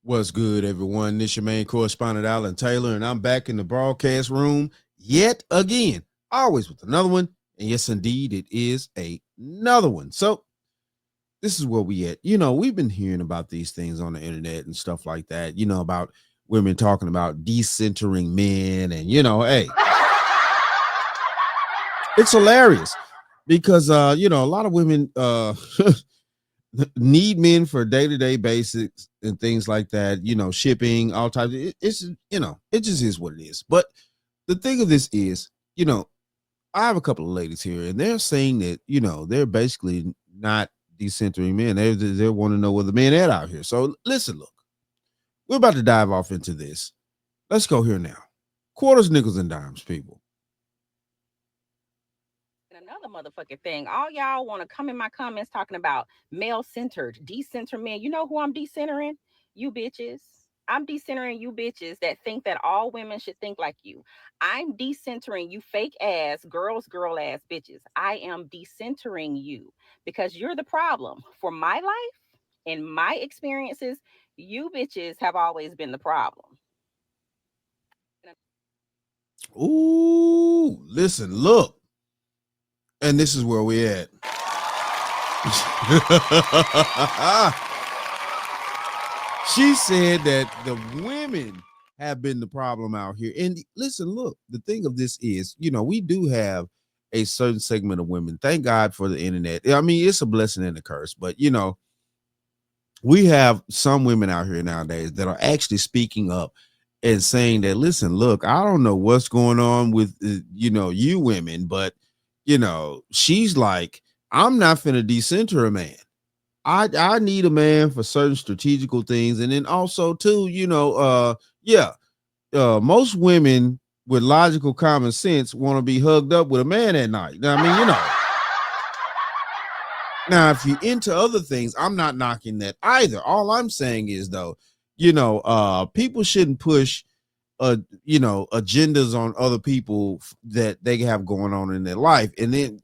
What's good, everyone? This your main correspondent, Alan Taylor, and I'm back in the broadcast room yet again, always with another one. And yes, indeed, it is another one. So this is where we at. We've been hearing about these things on the internet and stuff like that, about women talking about decentering men. And, hey, it's hilarious because, a lot of women need men for day-to-day basics and things like that, shipping, all types. It just is what it is. But the thing of this is, I have a couple of ladies here and they're saying that, they're basically not decentering men. They want to know where the men at out here. So listen, look, we're about to dive off into this. Let's go here now. Quarters, nickels, and dimes, people. And another motherfucking thing, all y'all want to come in my comments talking about male centered, decenter men. You know who I'm decentering? You bitches. I'm decentering you bitches that think that all women should think like you. I'm decentering you fake ass girl ass bitches. I am decentering you because you're the problem. For my life and my experiences, you bitches have always been the problem. Ooh, listen, look. And this is where we at. She said that the women have been the problem out here. And listen, look, the thing of this is, we do have a certain segment of women. Thank God for the internet. I mean, it's a blessing and a curse, but we have some women out here nowadays that are actually speaking up and saying that, listen, look, I don't know what's going on with, you women, but, she's like, I'm not finna decenter a man. I need a man for certain strategical things. And then also too, most women with logical common sense want to be hugged up with a man at night. I mean, now if you're into other things, I'm not knocking that either. All I'm saying is though, people shouldn't push agendas on other people that they have going on in their life. And then,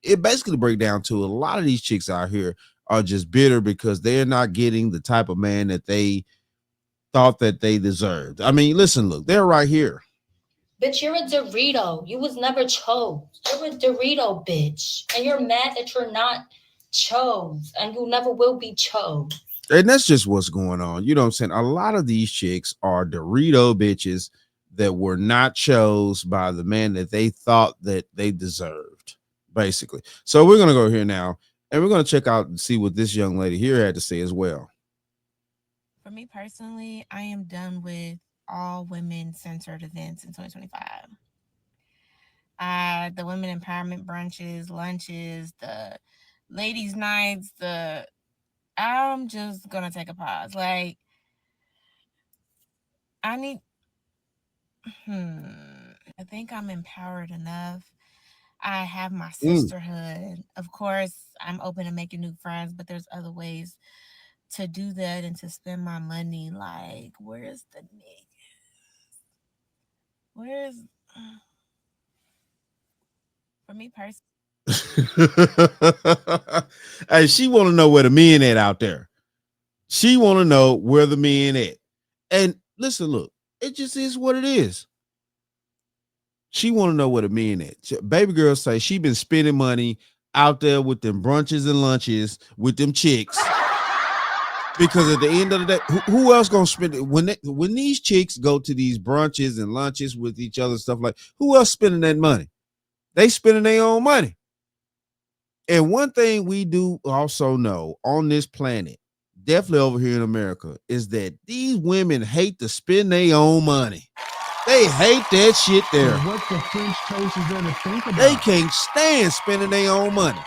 it basically breaks down to a lot of these chicks out here are just bitter because they're not getting the type of man that they thought that they deserved. I mean, listen, look, they're right here. Bitch, you're a Dorito. You was never chose. You're a Dorito, bitch. And you're mad that you're not chose. And you never will be chose. And that's just what's going on. You know what I'm saying? A lot of these chicks are Dorito bitches that were not chose by the man that they thought that they deserved, basically. So we're going to go here now and we're going to check out and see what this young lady here had to say as well. For me personally, I am done with all women centered events in 2025. The women empowerment brunches, lunches, the ladies' nights, I'm just gonna take a pause. Like, I think I'm empowered enough. I have my sisterhood. Of course, I'm open to making new friends, but there's other ways to do that and to spend my money. Like, where's the niggas? Where's for me personally? Hey, she want to know where the men at out there. She want to know where the men at. And listen, look, it just is what it is. She want to know where the men at. Baby girl say she been spending money out there with them brunches and lunches with them chicks. Because at the end of the day, who else gonna spend it when these chicks go to these brunches and lunches with each other, stuff like, who else spending that money? They spending their own money. And one thing we do also know on this planet, definitely over here in America, is that these women hate to spend their own money. They hate that shit there. So what the French toast is there to think about? They can't stand spending their own money.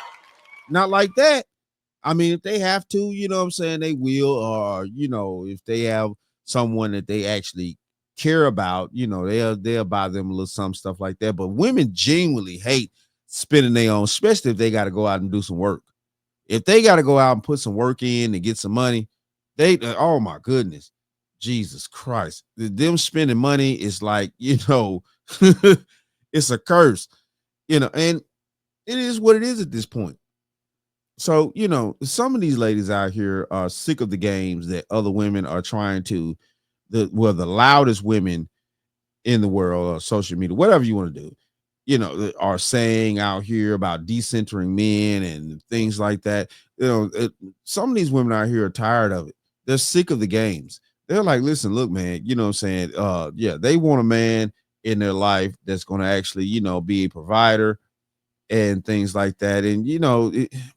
Not like that. I mean, if they have to, you know what I'm saying, they will. Or, if they have someone that they actually care about, they'll buy them a little some stuff like that. But women genuinely hate spending their own, especially if they got to go out and do some work. If they got to go out and put some work in and get some money, oh my goodness, Jesus Christ, them spending money is like, it's a curse, and it is what it is at this point. So, you know, some of these ladies out here are sick of the games that other women are trying to, the loudest women in the world or social media, whatever you want to do, you know, that are saying out here about decentering men and things like that. You know, some of these women out here are tired of it. They're sick of the games. They're like, listen, look, man, you know what I'm saying? Yeah, they want a man in their life that's going to actually, you know, be a provider and things like that. And, you know,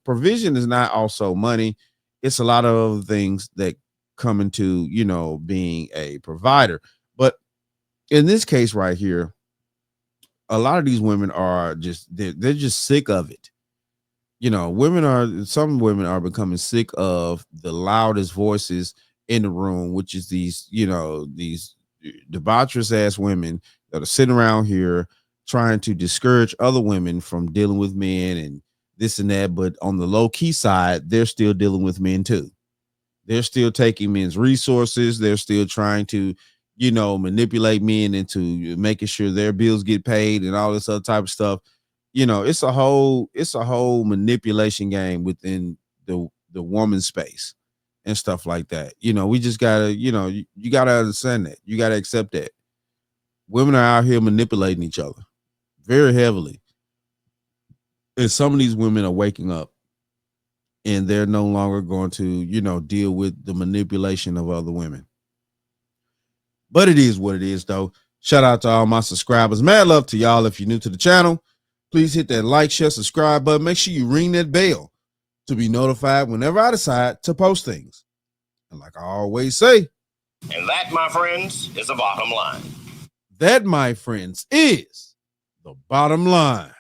provision is not also money. It's a lot of other things that come into, you know, being a provider. But in this case right here, a lot of these women are just, they're just sick of it. You know, some women are becoming sick of the loudest voices in the room, which is these, you know, these debaucherous ass women that are sitting around here trying to discourage other women from dealing with men and this and that. But on the low key side, they're still dealing with men too. They're still taking men's resources. They're still trying to, you know, manipulate men into making sure their bills get paid and all this other type of stuff. You know, it's a whole manipulation game within the woman space and stuff like that. You know, we just gotta, you know, you gotta understand that. You gotta accept that. Women are out here manipulating each other very heavily. And some of these women are waking up and they're no longer going to, you know, deal with the manipulation of other women. But it is what it is, though. Shout out to all my subscribers. Mad love to y'all. If you're new to the channel, please hit that like, share, subscribe button. Make sure you ring that bell to be notified whenever I decide to post things. And like I always say, and that, my friends, is the bottom line. That, my friends, is the bottom line.